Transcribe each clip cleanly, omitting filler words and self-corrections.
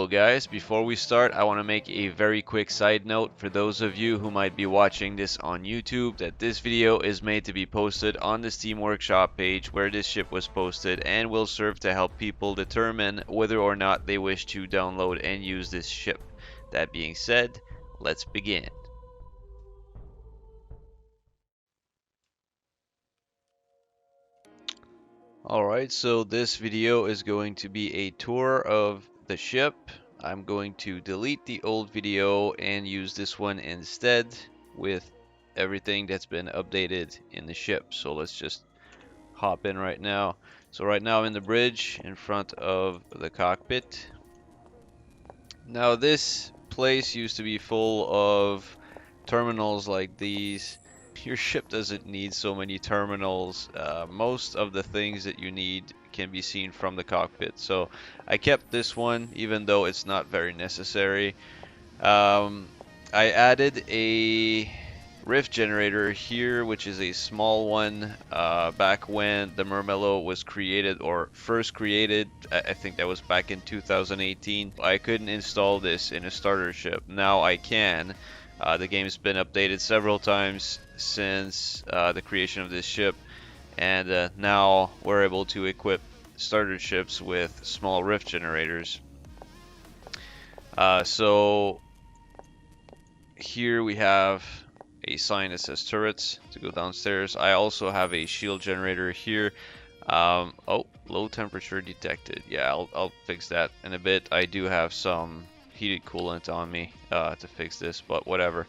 guys, before we start, I want to make a very quick side note for those of you who might be watching this on YouTube that this video is made to be posted on the Steam Workshop page where this ship was posted and will serve to help people determine whether or not they wish to download and use this ship. That being said, let's begin. Alright, so this video is going to be a tour of the ship. I'm going to delete the old video and use this one instead with everything that's been updated in the ship. So let's just hop in right now. So right now I'm in the bridge in front of the cockpit. Now this place used to be full of terminals like these. Your ship doesn't need so many terminals. Most of the things that you need can be seen from the cockpit. So I kept this one even though it's not very necessary. I added a rift generator here, which is a small one. Back when the Murmillo was created or first created, I think that was back in 2018. I couldn't install this in a starter ship. Now I can. The game's been updated several times since the creation of this ship, and now we're able to equip starter ships with small rift generators. So here we have a sign that says turrets to go downstairs. I also have a shield generator here. Oh, low temperature detected. Yeah, I'll fix that in a bit. I do have some heated coolant on me to fix this, but whatever.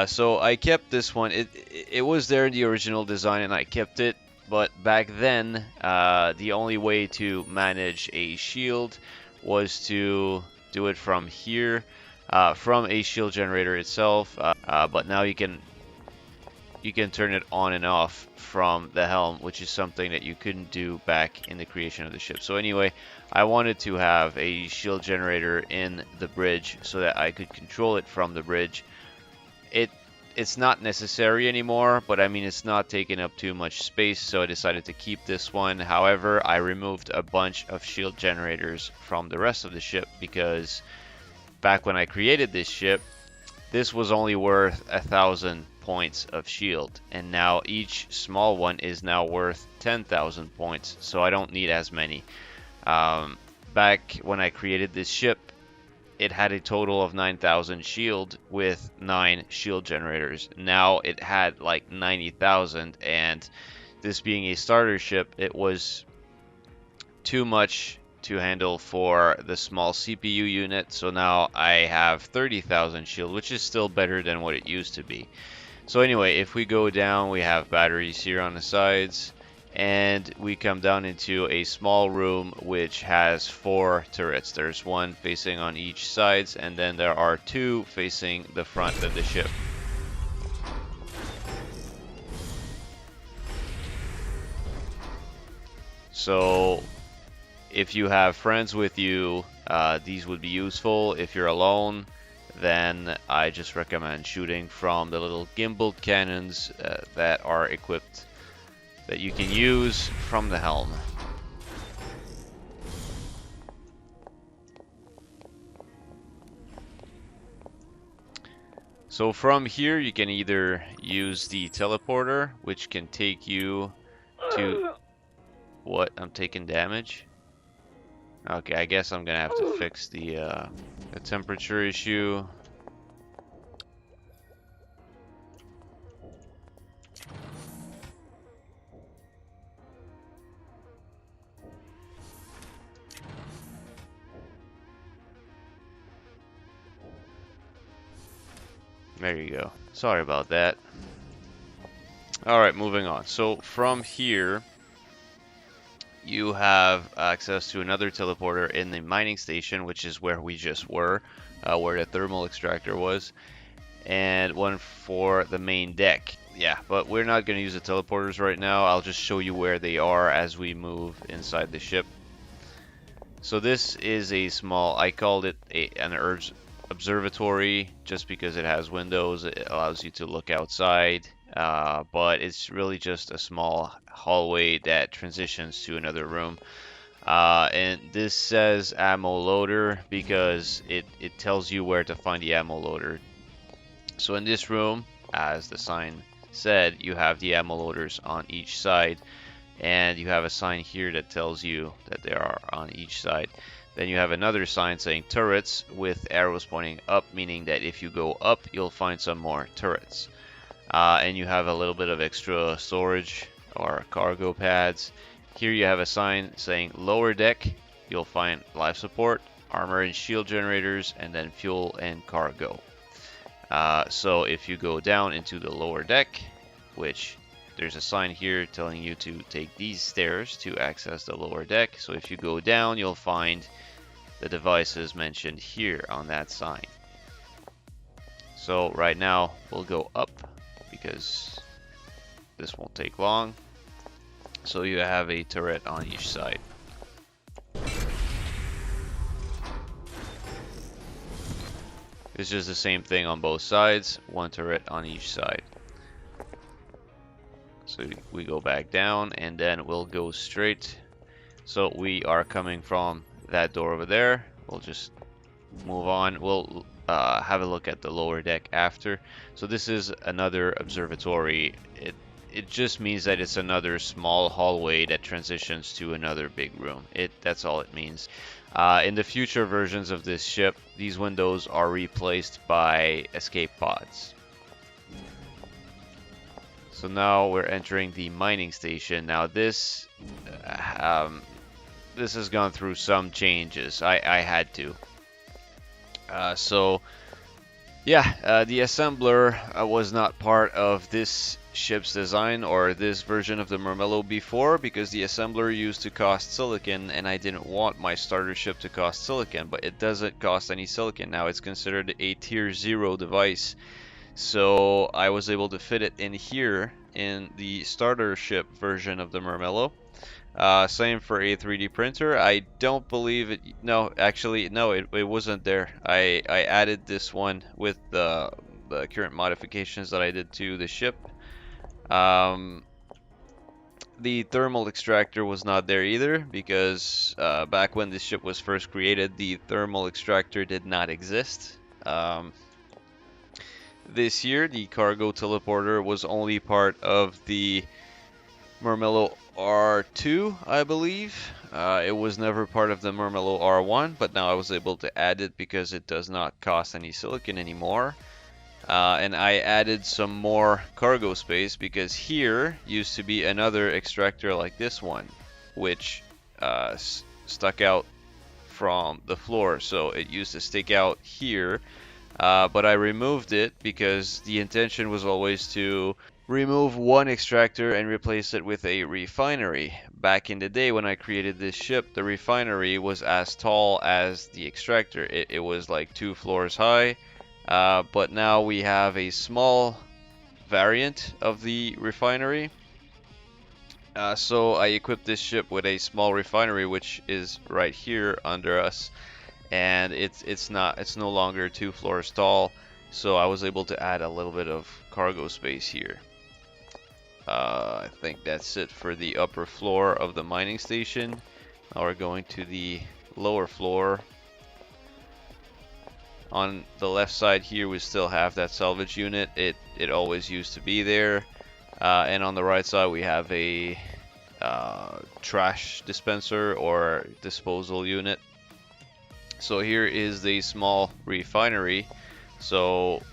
So I kept this one. It was there in the original design and I kept it, but back then the only way to manage a shield was to do it from here, from a shield generator itself, but now you can turn it on and off from the helm, which is something that you couldn't do back in the creation of the ship. So anyway, I wanted to have a shield generator in the bridge so that I could control it from the bridge. It's not necessary anymore, but I mean it's not taking up too much space, so I decided to keep this one. However, I removed a bunch of shield generators from the rest of the ship because back when I created this ship, this was only worth 1,000 points of shield, and now each small one is now worth 10,000 points, so I don't need as many. Back when I created this ship, it had a total of 9,000 shield with 9 shield generators. Now it had like 90,000, and this being a starter ship, it was too much to handle for the small CPU unit, so now I have 30,000 shield, which is still better than what it used to be. So anyway, if we go down, we have batteries here on the sides, and we come down into a small room which has 4 turrets. There's one facing on each sides, and then there are 2 facing the front of the ship. So if you have friends with you, these would be useful. If you're alone, then I just recommend shooting from the little gimbaled cannons that are equipped, that you can use from the helm. So from here you can either use the teleporter, which can take you to... What? I'm taking damage? Okay, I guess I'm gonna have to fix the temperature issue. There you go. Sorry about that. Alright, moving on. So from here, you have access to another teleporter in the mining station, which is where we just were, where the thermal extractor was, and one for the main deck. Yeah, but we're not going to use the teleporters right now. I'll just show you where they are as we move inside the ship. So this is a small, I called it an observatory just because it has windows. It allows you to look outside, but it's really just a small hallway that transitions to another room. And this says ammo loader because it tells you where to find the ammo loader. So in this room, as the sign said, you have the ammo loaders on each side, and you have a sign here that tells you that they are on each side. Then you have another sign saying turrets with arrows pointing up, meaning that if you go up, you'll find some more turrets. And you have a little bit of extra storage or cargo pads. Here you have a sign saying lower deck. You'll find life support, armor and shield generators, and then fuel and cargo. So if you go down into the lower deck, which there's a sign here telling you to take these stairs to access the lower deck. So if you go down, you'll find the devices mentioned here on that sign. So right now we'll go up because this won't take long. So you have a turret on each side. It's just the same thing on both sides, one turret on each side. So we go back down and then we'll go straight. So we are coming from that door over there. We'll just move on. We'll have a look at the lower deck after. So this is another observatory. It just means that it's another small hallway that transitions to another big room. That's all it means. In the future versions of this ship, these windows are replaced by escape pods. So now we're entering the mining station. Now this has gone through some changes. I had to. So yeah, the assembler was not part of this ship's design or this version of the Murmillo before, because the assembler used to cost silicon and I didn't want my starter ship to cost silicon, but it doesn't cost any silicon. Now it's considered a tier 0 device, so I was able to fit it in here in the starter ship version of the Murmillo. Same for a 3D printer. I don't believe it. No, actually, no, it wasn't there. I added this one with the current modifications that I did to the ship. The thermal extractor was not there either because back when this ship was first created, the thermal extractor did not exist. This year, the cargo teleporter was only part of the Murmillo-R2, I believe. It was never part of the Murmillo-R1, but now I was able to add it because it does not cost any silicon anymore. And I added some more cargo space because here used to be another extractor like this one, which stuck out from the floor. So it used to stick out here, but I removed it because the intention was always to remove one extractor and replace it with a refinery. Back in the day when I created this ship, the refinery was as tall as the extractor. It was like 2 floors high. But now we have a small variant of the refinery. So I equipped this ship with a small refinery, which is right here under us, and it's no longer 2 floors tall. So I was able to add a little bit of cargo space here. I think that's it for the upper floor of the mining station. Now we're going to the lower floor. On the left side here, we still have that salvage unit. It always used to be there. And on the right side, we have a trash dispenser or disposal unit. So here is the small refinery. So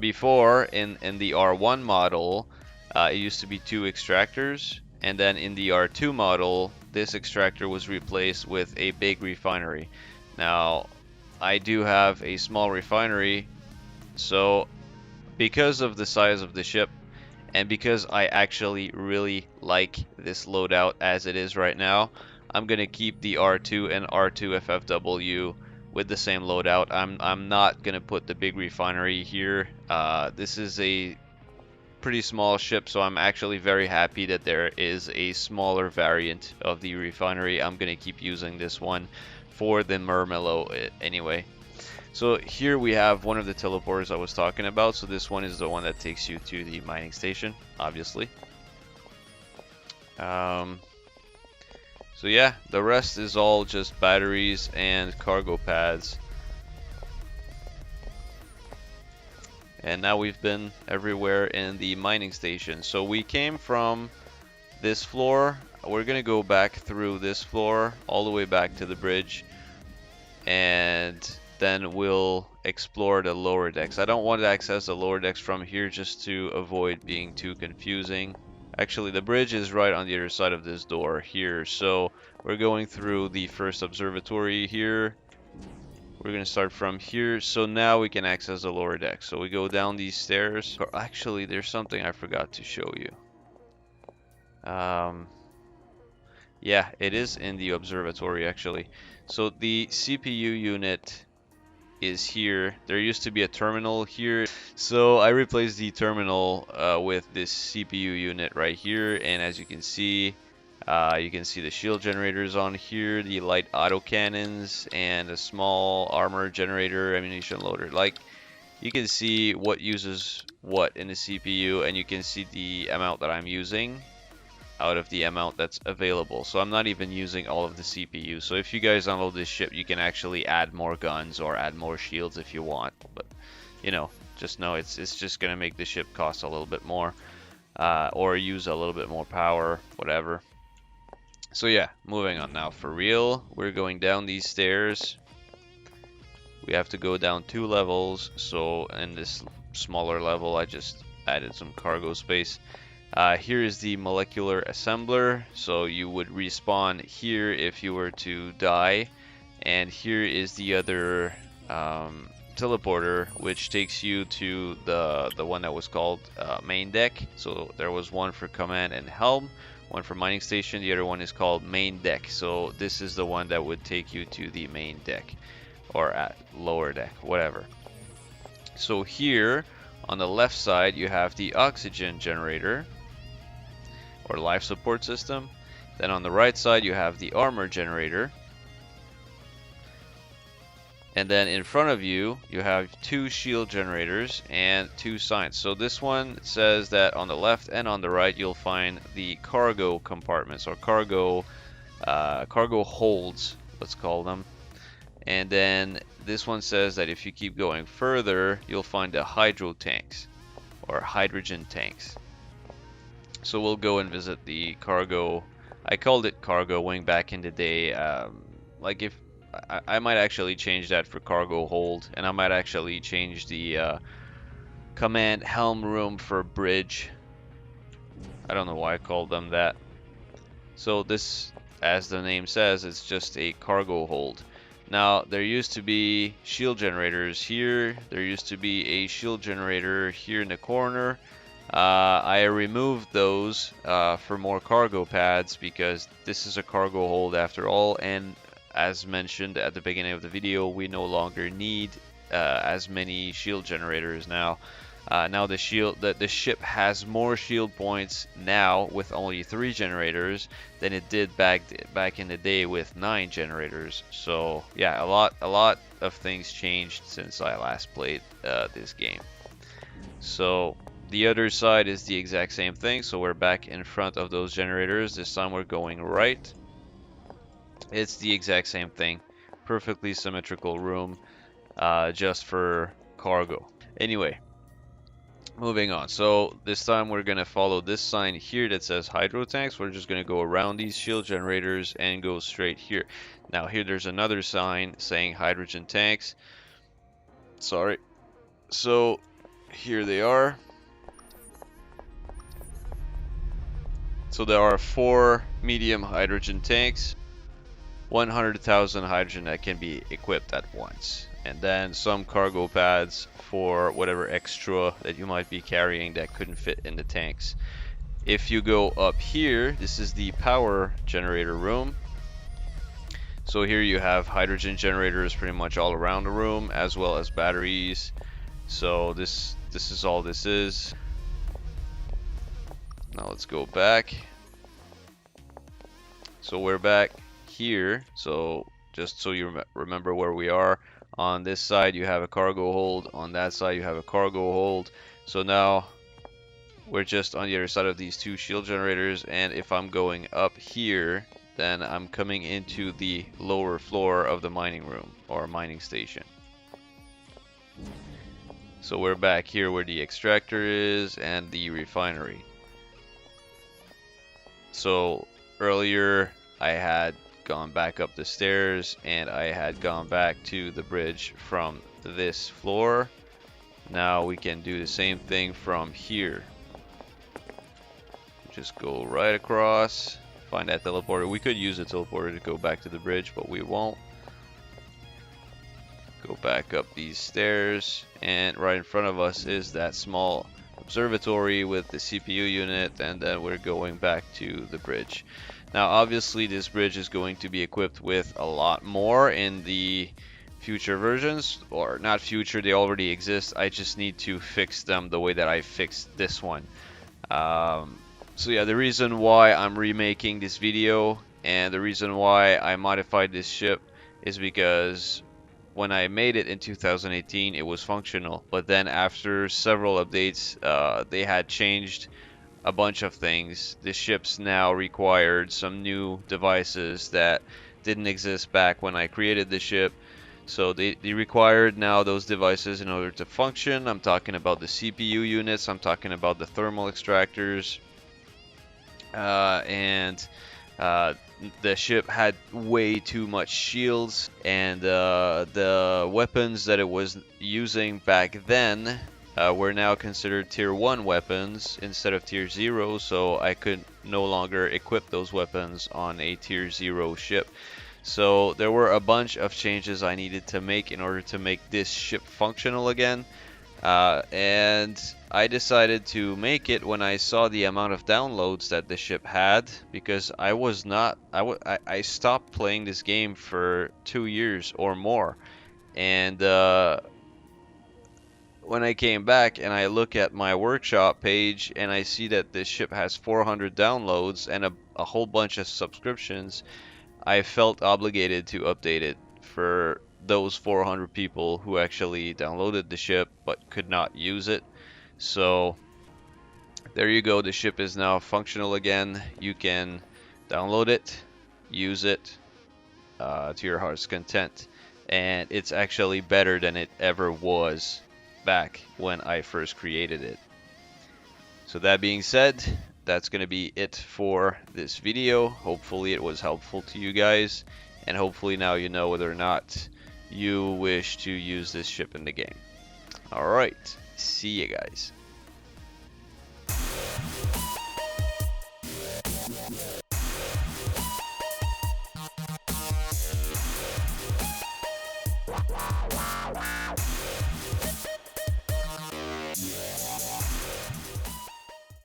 before, in the R1 model, it used to be 2 extractors. And then in the R2 model, this extractor was replaced with a big refinery. Now, I do have a small refinery, so because of the size of the ship and because I actually really like this loadout as it is right now, I'm gonna keep the R2 and R2 FFW with the same loadout. I'm not gonna put the big refinery here. This is a pretty small ship, so I'm actually very happy that there is a smaller variant of the refinery. I'm gonna keep using this one for the Murmillo anyway. So here we have one of the teleporters I was talking about. So this one is the one that takes you to the mining station, obviously. So So yeah, the rest is all just batteries and cargo pads. And now we've been everywhere in the mining station. So we came from this floor. We're gonna go back through this floor all the way back to the bridge, and then we'll explore the lower decks. I don't want to access the lower decks from here just to avoid being too confusing. Actually, the bridge is right on the other side of this door here, so we're going through the first observatory here. We're gonna start from here, so now we can access the lower deck. So we go down these stairs. Or actually, there's something I forgot to show you. Yeah, it is in the observatory actually. So the CPU unit is here. There used to be a terminal here. So I replaced the terminal with this CPU unit right here, and as you can see the shield generators on here, the light autocannons, and a small armor generator, ammunition loader. Like, you can see what uses what in the CPU, and you can see the amount that I'm using out of the amount that's available. So I'm not even using all of the CPU. So if you guys unload this ship, you can actually add more guns or add more shields if you want. But, you know, just know it's just going to make the ship cost a little bit more, or use a little bit more power, whatever. So yeah, moving on now. For real, we're going down these stairs. We have to go down 2 levels. So in this smaller level, I just added some cargo space. Here is the molecular assembler. So you would respawn here if you were to die. And here is the other teleporter, which takes you to the one that was called main deck. So there was one for command and helm, one for mining station, the other one is called main deck. So this is the one that would take you to the main deck, or at lower deck, whatever. So here on the left side you have the oxygen generator or life support system. Then on the right side you have the armor generator. And then in front of you, you have 2 shield generators and 2 signs. So this one says that on the left and on the right, you'll find the cargo compartments, or cargo holds, let's call them. And then this one says that if you keep going further, you'll find the hydro tanks, or hydrogen tanks. So we'll go and visit the cargo. I called it cargo wing back in the day. Like, if I might actually change that for cargo hold, and I might actually change the command helm room for bridge. I don't know why I called them that. So this, as the name says, it's just a cargo hold. Now, there used to be shield generators here. There used to be a shield generator here in the corner. I removed those for more cargo pads, because this is a cargo hold after all, and as mentioned at the beginning of the video, we no longer need as many shield generators now. Now the ship has more shield points now with only 3 generators than it did back in the day with 9 generators. So yeah, a lot of things changed since I last played this game. So the other side is the exact same thing. So we're back in front of those generators. This time we're going right. It's the exact same thing. Perfectly symmetrical room, just for cargo. Anyway, moving on. So this time we're going to follow this sign here that says hydro tanks. We're just going to go around these shield generators and go straight here. Now here there's another sign saying hydrogen tanks. Sorry. So here they are. So there are 4 medium hydrogen tanks. 100,000 hydrogen that can be equipped at once, and then some cargo pads for whatever extra that you might be carrying that couldn't fit in the tanks. If you go up here, this is the power generator room. So here you have hydrogen generators pretty much all around the room, as well as batteries. So this is all this is. Now let's go back. So we're back here. So just so you remember where we are, on this side you have a cargo hold, on that side you have a cargo hold. So now we're just on the other side of these 2 shield generators, and if I'm going up here, then I'm coming into the lower floor of the mining room or mining station. So we're back here where the extractor is and the refinery. So earlier I had gone back up the stairs and I had gone back to the bridge from this floor. Now we can do the same thing from here. Just go right across, find that teleporter. We could use the teleporter to go back to the bridge, but we won't. Go back up these stairs, and right in front of us is that small observatory with the CPU unit, and then we're going back to the bridge. Now obviously this bridge is going to be equipped with a lot more in the future versions, or not future, they already exist. I just need to fix them the way that I fixed this one. So yeah, the reason why I'm remaking this video and the reason why I modified this ship is because when I made it in 2018, it was functional, but then after several updates, they had changed a bunch of things. The ships now required some new devices that didn't exist back when I created the ship. So they required now those devices in order to function. I'm talking about the CPU units, I'm talking about the thermal extractors, and the ship had way too much shields, and the weapons that it was using back then were now considered tier 1 weapons instead of tier 0, so I could no longer equip those weapons on a tier 0 ship. So there were a bunch of changes I needed to make in order to make this ship functional again. And I decided to make it when I saw the amount of downloads that the ship had, because I stopped playing this game for 2 years or more, and when I came back and I look at my workshop page and I see that this ship has 400 downloads and a whole bunch of subscriptions, I felt obligated to update it for those 400 people who actually downloaded the ship but could not use it. So there you go, the ship is now functional again. You can download it, use it to your heart's content, and it's actually better than it ever was back when I first created it. So that being said, that's going to be it for this video. Hopefully it was helpful to you guys, and hopefully now you know whether or not you wish to use this ship in the game. Alright, see you guys.